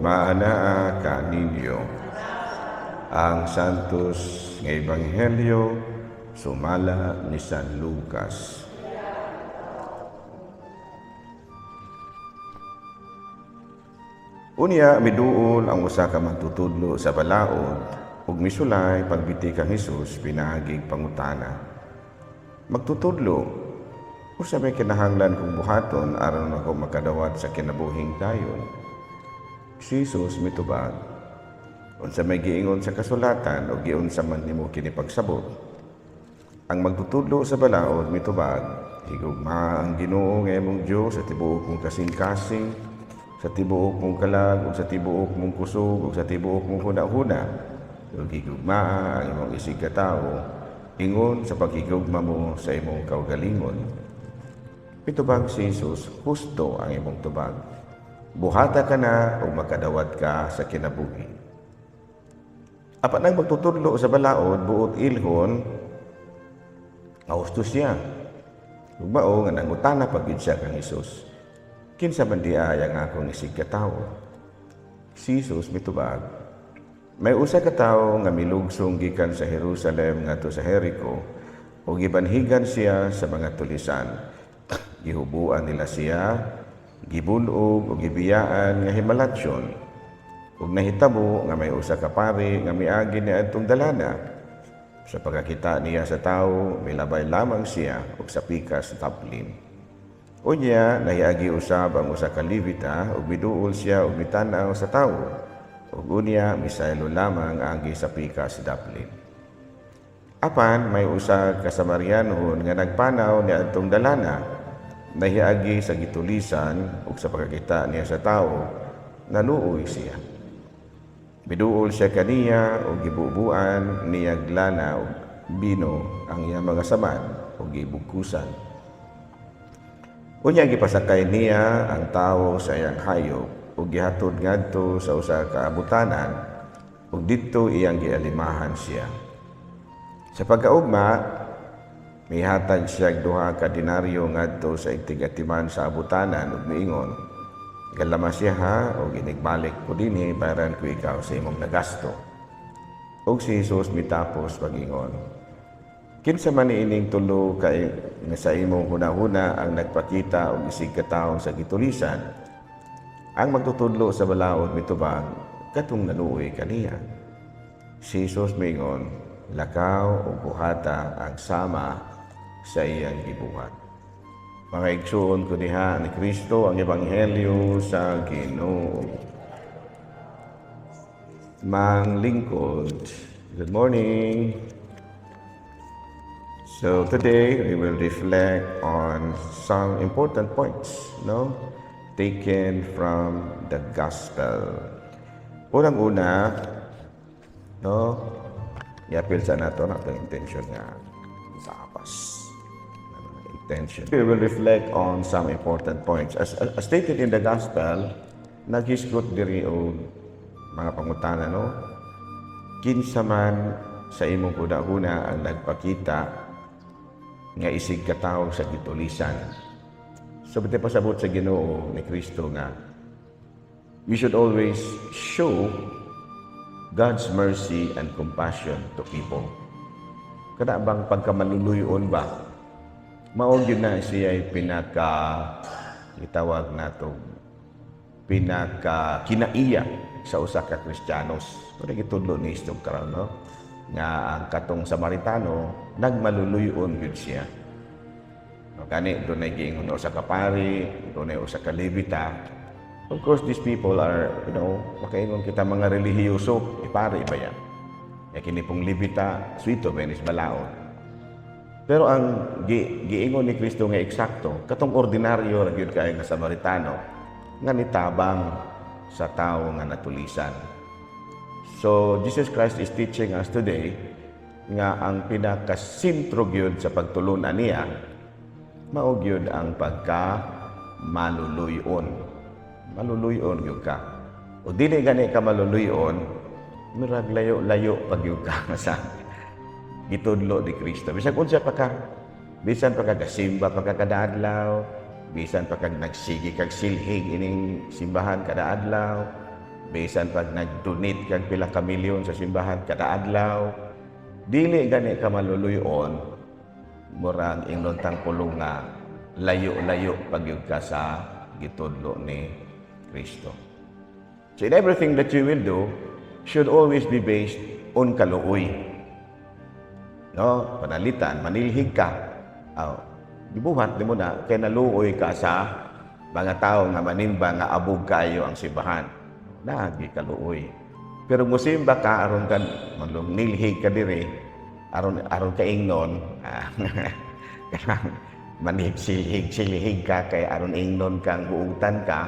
maanaa kaninyo ang santos nga ebanghelyo sumala ni San Lucas. Unya miduol ang usa ka magtutudlo sa balaod ug misulay pagbiti kang Hesus pinaaging pangutana. Magtutudlo, usa may kinahanglan kong buhaton aron ako makadawat sa kinabuhing dayon. Si Hesus mitubag, unsa may giingon sa kasulatan o giunsa man nimo kini pagsabot. Ang magtutudlo sa balaod mitubag, higugma ang Ginoo nga imong Dios sa tibuok mong kasing-kasing, sa tibuok mong kalag, o sa tibuok mong kusog, o sa tibuok mong huna-huna. Ug higugma ang imong isig katao, ingon sa paghigugma mo sa imong kaugalingon. Mitubag si Jesus, husto ang imong tubag. Buhata ka na o makadawat ka sa kinabuhi. Apat nang magtutudlo sa balaod, buot ilhon, husto siya. Ugmao nga nangutana pagid siya kang Hesus. Kinsa man diaya nga akong isig katawo? Si Jesus mitubag, may usa ka tawo nga milugsong gikan sa Jerusalem ngadto sa Jericho ug gibanhigan siya sa mga tulisan. Gihubuan nila siya, gibunog ug gibiyaan nga himalatsyon. Ug nahitabo nga may usa ka pari nga miagi niadtong dalana. Sa pagkakita niya sa tawo, milabay lamang siya ug sa pikas taplin. Unya, nahiagi usab ang usa ka Levita ug miduol siya ug mitanaw sa tawo. Ug unya, misaylo lamang agi sa pikas daplin. Apan, may usa ka Samarianon nga nagpanaw niadtong dalana, nahiagi sa gitulisan ug sa pagkakita niya sa tawo, naluoy siya. Miduol siya kaniya ug gibubuan niya glana ug bino ang iyang mga samad ug gibugkusan. Unya gipasakay niya ang tawo sa iyang hayop ug gihatod ngadto sa usa ka abutanan ug didto iyang gialimahan siya. Sa pagkaugma, mihatag siya duha ka denaryo ngadto sa igtigatiman sa abutanan ug miingon, "Galama siya ha ug inigbalik ko dinhi bayaran ko ikaw sa imong nagasto." Ug si Jesus mitapos pagingon, "Kinsa man niining tulo kay nga sa imong hunahuna ang nagpakita og isig katawo sa gitulisan, ang magtutudlo sa balaod mitubag katong naluoy kaniya." Si Jesus miingon, "Lakaw ug buhata ang sama sa iyang gibuhat." Mga igsoon ko diha ni Kristo ang ebanghelyo sa Ginoo. Mang lingkod, good morning. So today we will reflect on some important points, taken from the gospel. Unang-una, i-appeal sa nato ang intention nga sa apas. Intention. We will reflect on some important points. As stated in the gospel, naghisgot diri og mga pangutana, kinsa man sa imong huna-huna ang nagpakita nga isig katawo sa gitulisan. So, bite pasabot sa Ginoo ni Kristo nga, we should always show God's mercy and compassion to people. Kada bang pagkamaluluyon ba? Maog yun na siya ay itawag nato, kinaiya sa usa ka Kristiyanos. Pero gitudlo ni Istog karon, nga ang katong Samaritano nagmaluluyon gud siya. Kani doon ay giingon usa ka pari, doon ay usa ka Levita. Of course, these people are, makaingon kita mga relihiyoso, ipari ba yan? Kini pong Levita, suito, benis balaod. Pero ang giingon ni Kristo nga eksakto, katong ordinaryo ra gyud kay nga Samaritano nga nitabang sa tawo nga natulisan. So, Jesus Christ is teaching us today nga ang pinakasintro gyud sa pagtulunan niya mao gyud ang maluluyon. Maluluyon gyud ka. O dili gani ka maluluyon, mirag layo-layo pag gyud ka sa gitudlo ni Kristo. Bisan unsa pa ka, bisan pa ka kasimba pa ka kada adlaw, bisan pa kag nagsigi kag silhig ining simbahan kada adlaw, bisan pag nag-donate kag pila ka milyon sa simbahan kada adlaw, dili gani ka maluluyon, murag ingnontang pulong nga layo-layo pagyud ka sa gitudlo ni Kristo. So in everything that you will do, should always be based on kaluoy. No, panalitan, manilhig ka. Gibuhat di mo na kay naluoy ka sa mga tao nga manimba nga abog kayo ang simbahan. Nagi kaluoy. Pero musimba ka aron kan manlong nilhig ka diri aron ka ingnon. Manhig-silhig ka kay aron ingnon kang buutan ka.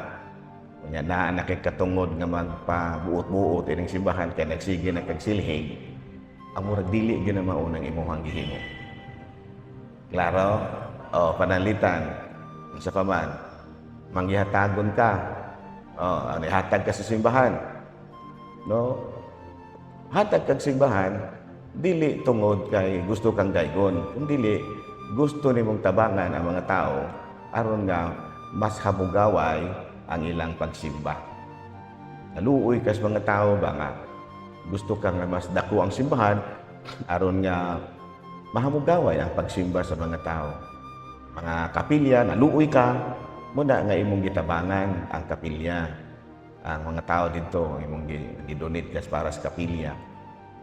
Kunya na nakikatungod nga magpabuot-buot ining simbahan kay nagsige na kag silhig. Ang murag dili gyud na maunang imong gihimo. Klaro? Panalitan sa paman. Manggihatagon ka. Hatag ka sa simbahan. No? Hatag kag simbahan dili tungod kay gusto kang daygon, kundi gusto nimong tabangan ang mga tao aron nga mas habugaway ang ilang pagsimba. Naluoy kas mga tao ba nga gusto kang mas dako ang simbahan aron nga mahamugaway ang pagsimba sa mga tao. Mga kapilya, naluoy ka, muna nga imong gitabangan ang kapilya. Ang mga tao dito, imong gidonate kas para sa kapilya.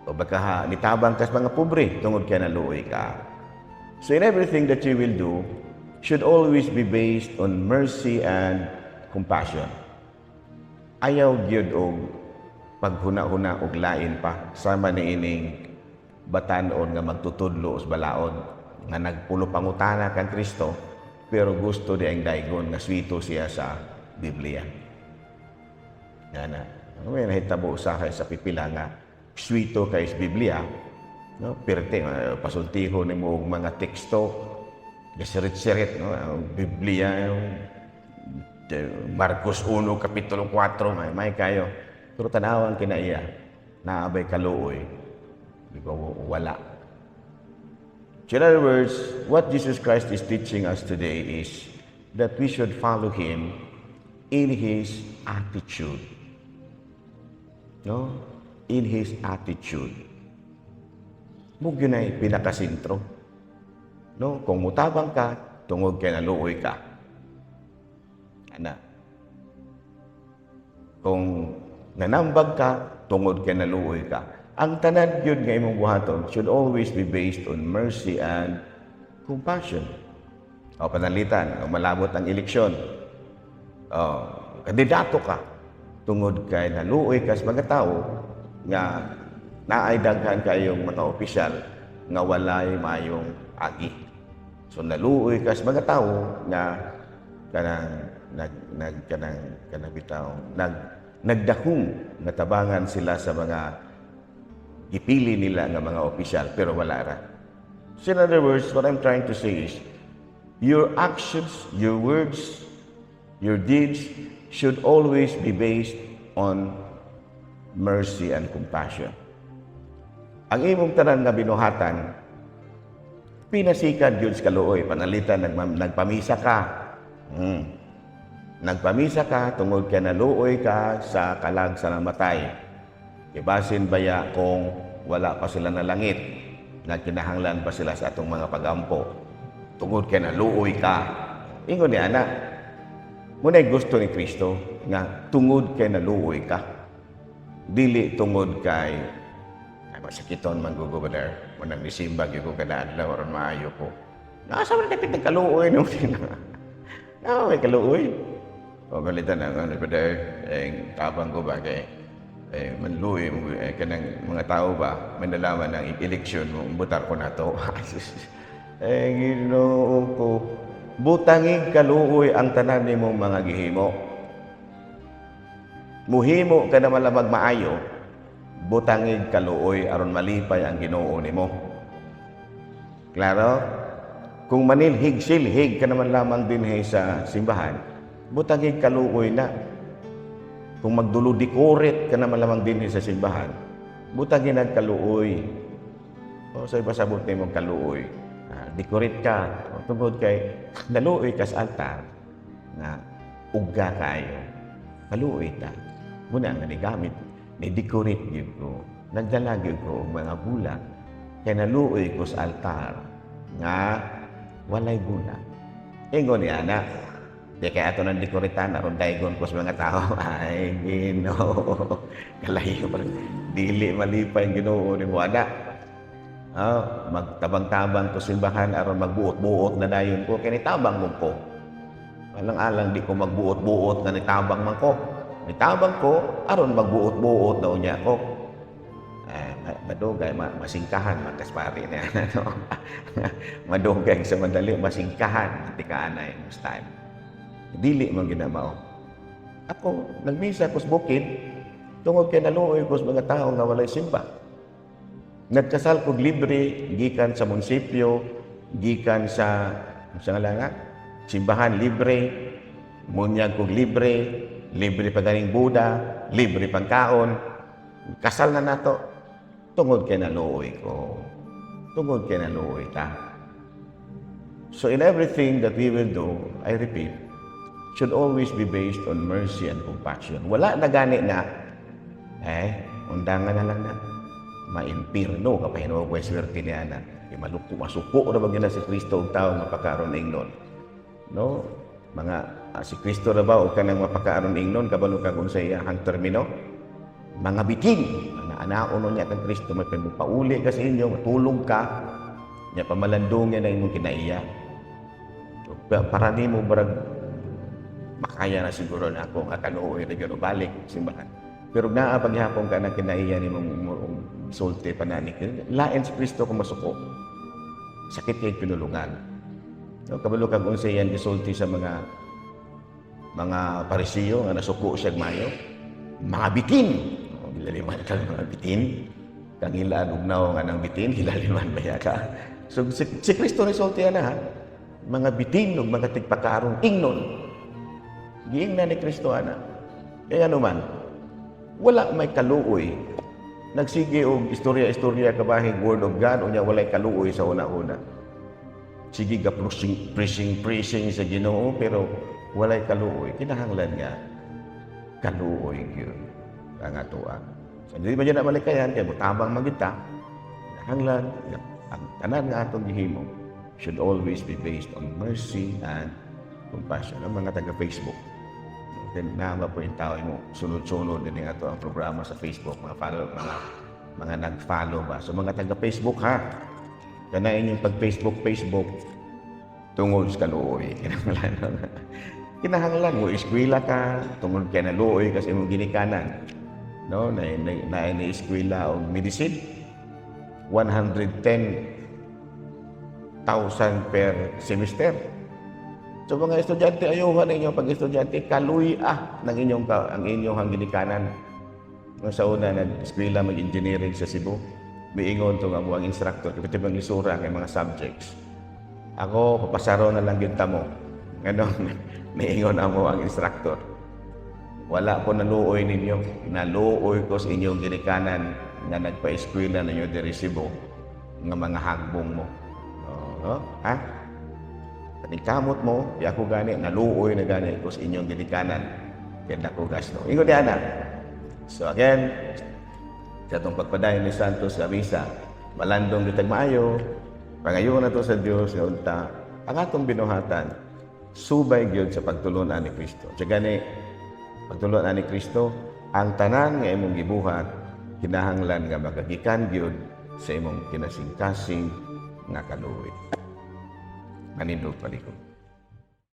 O baka nitabang kas mga pobre tungod kay naluoy ka. So in everything that you will do, should always be based on mercy and compassion. Ayaw gyud og paghuna-huna og lain pa sama niining batan-on nga magtutudlo sa balaod nga nagpulo pangutana kang Kristo pero gusto di ang daygon nga swito siya sa Biblia. Ngana, may nahitabo usahay sa pipila nga swito kay sa Biblia, no? Perte pasultiho nimo og mga teksto gasirit-sirit, no? Biblia Marcos 1, Kapitulo 4, may kayo. Pero tanawang kinaiya, naabay kaluoy, wala. So in other words, what Jesus Christ is teaching us today is that we should follow Him in His attitude. No? In His attitude. Mugyo na pinakasintro. No? Kung mutabang ka, tungod kay naluoy ka. Ana. Kung nanambag ka, tungod kay naluoy ka. Ang tanan yun nga imong buhaton should always be based on mercy and compassion. Panalitan, malabot ang eleksyon. Kandidato ka, tungod kay naluoy ka sa mga tao nga naay daghan kayong mga opisyal nga walay mayong agi. So naluoy ka sa mga tao nga nagdahong natabangan sila sa mga ipili nila nga mga opisyal pero wala ra. So in other words, what I'm trying to say is your actions, your words, your deeds should always be based on mercy and compassion. Ang imong tanan nga binuhatan, pinasikan yun sa kaluoy, panalitan, nagpamisa ka. Nagpamisa ka, tungod kay naluoy ka sa kalag sa namatay. Ibasin baya kung wala pa sila na langit, nagkinahanglan pa sila sa atong mga pagampo. Tungod kay naluoy ka. Ingon ni anak, muna'y gusto ni Kristo nga tungod kay naluoy ka. Dili tungod kay masakiton man gugobernar, munang nisimbag yung ko kada adlaw aron maayo ko. Nasa man dapat nagkaluoy no sila. May kaluoy. O galitan ang ano pa dahil, tabang ko ba kay manluoy kanang mga tao ba may nalaman ng eleksyon mo butar ko na to. Ginoo ko butangig kaluoy ang tanan nimong mga gihimo. Muhimo ka na malamag maayo, butangig kaluoy aron malipay ang Ginoo nimo. Klaro? Kung manilhig-silhig ka naman lamang din sa simbahan, butangig kaluoy na. Kung magduludikorit ka naman lamang din sa simbahan, butangin ang kaluoy. O sa ibasabot na mong kaluoy, dikorit ka, tungkol kay naluoy ka sa altar, na ugga kayo, kaluoy ta. Muna nga ni gamit, ni decorate gyud ko. Nagdala gyud ko og mga bulak kay naluoy ko sa altar nga walay bulak. Ingon ni ana, di kaya ato nang dekoritan aron daygon ko sa mga tao. Ay, Ginoo. Kalayo pa rin. Dili malipay ang Ginoo ni mo ana. Magtabang-tabang ko simbahan aron magbuot-buot na dayon ko kay nitabang mo ko. Alang-alang di ko magbuot-buot nga nitabang man ko. Nitabang ko aron magbuot-buot na unya ko. Madugay masingkahan magkaspari na ano. Madugay sa madali masingkahan ti kaanay most time. Dili man ginamao. Ako nagmisa ko sa bukid tungod kay naluoy ko sa mga tao nga walay simba. Nagkasal kog libre gikan sa munisipyo, gikan sa nga simbahan libre, munyag kog libre, libre pa ganing Buda, libre pang kaon. Kasal na nato tungod kay naluoy ko. Tungod kay naluoy ta. So in everything that we will do, I repeat, should always be based on mercy and compassion. Wala na gani na, undangan na lang na. Maimpirno kapag hinuwa ko swerte niya na. Masuko na ba na si Kristo ang tao mapakaroon ingnon. No? Si Kristo na ba o ka nang mapakaroon ingnon, kabalo ka kung sa iyahang termino? Mga bitin. Anaon niya kang Kristo, may pauli ka sa inyo, matulog ka, niya pamalandong niya na imong kinaiya. Para di mo barag makaya na siguro na ako nga kanuoy na gano'n balik simbahan. Pero naapaghapon ka na kinaiya ni mong sulti pananik. Lain si Kristo kung masuko. Sakit kay pinulungan. No, kabalo kang unsa yan gisulti sa mga parisiyo nga nasuko siya mayo. Mga bitin. Hilaliman ka mga bitin. Kang hilaan ugnaw nga ng bitin, hilaliman ba ka? So si Kristo ni sulti na ha. Mga bitin ug mga tigpakarong ingnon. Giing na ni Kristo ana. Kaya naman, wala may kaluoy. Nagsige og istorya-istorya kabahing word of God unya walay kaluoy sa una-una. Sige ga preaching sa Ginoo pero walay kaluoy. Kinahanglan nga kaluoy gyud ang atoa. So dili man na malikayan kay mutabang magita. Kinahanglan ang tanan nga atong gihimo should always be based on mercy and compassion. Ang mga taga-Facebook, then nama po yung tao mo sunod-sunod din nga ito ang programa sa Facebook, mga nag-follow ba. So mga taga-Facebook ha, kanain yung pag-Facebook tungod sa kaluoy. Kinahanglan mo, eskwela ka, tungod kay naluoy kasi mong ginikanan. No, na eskwela o medicine, 110,000 per semester. So mga estudyante, ayuhan ninyo pag estudyante, kaluy-ah ng ang inyong ginikanan. Sa una, nag-eskwela mag-engineering sa Cebu. Miingon ito nga mo ang instructor, kapit ibang isura ng mga subjects. Ako, papasaro na lang yun mo. Ganon, miingon mo ang instructor. Wala po naluoy ninyo. Naluoy ko sa inyong ginikanan na nagpa-eskwela ninyo diri Cebu ng mga hagbong mo. Ha? Kamot mo, di ako gani, naluoy na gani ko sa inyong ginikanan. Kaya ako gasto. Ingon di ana. So again, sa itong pagpadayon ni Santos sa misa, malandong ditag maayo, pangayon na to sa Diyos, nga unta, ang atong binuhatan, subay gyud sa pagtulunan ni Kristo. Sa gani, pagtulunan ni Kristo, ang tanan nga imong gibuhat, kinahanglan nga magagikan gyud sa imong kinasing-kasing nga kaluoy. Manindog palikod.